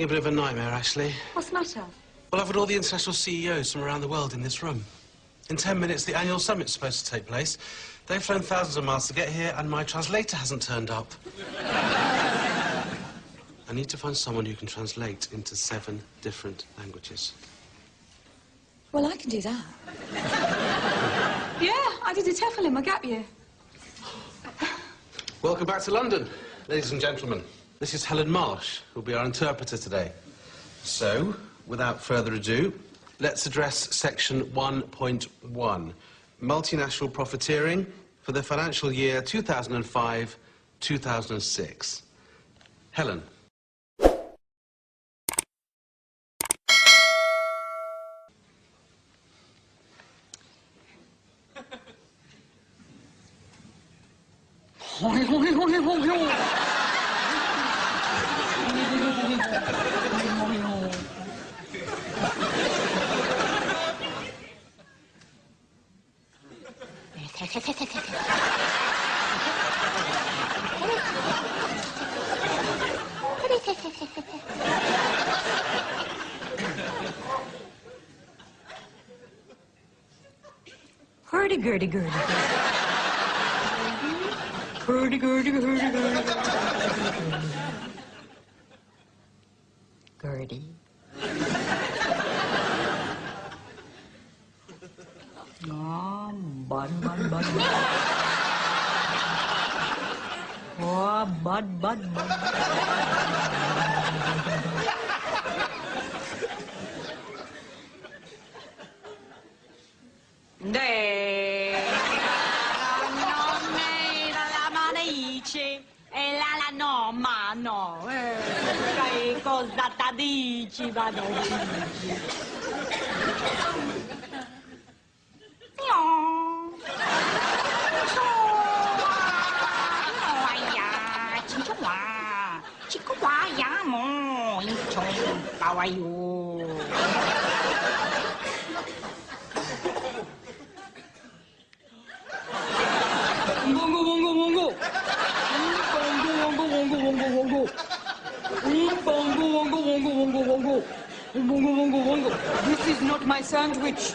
a bit of a nightmare, actually. What's the matter? Well, I've got all the international CEOs from around the world in this room. In 10 minutes, the annual summit's supposed to take place. They've flown thousands of miles to get here, and my translator hasn't turned up. I need to find someone who can translate into 7 different languages. Well, I can do that. Yeah, I did a TEFL in my gap year. Welcome back to London, ladies and gentlemen. This is Helen Marsh, who'll be our interpreter today. So, without further ado, let's address section 1.1, multinational profiteering for the financial year 2005-2006. Helen. Hurdy-gurdy-gurdy. Hurdy-gurdy-gurdy-gurdy. Gurdy. Oh, bud. Oh, bud. Che cosa dici, vado Bongo. This is not my sandwich.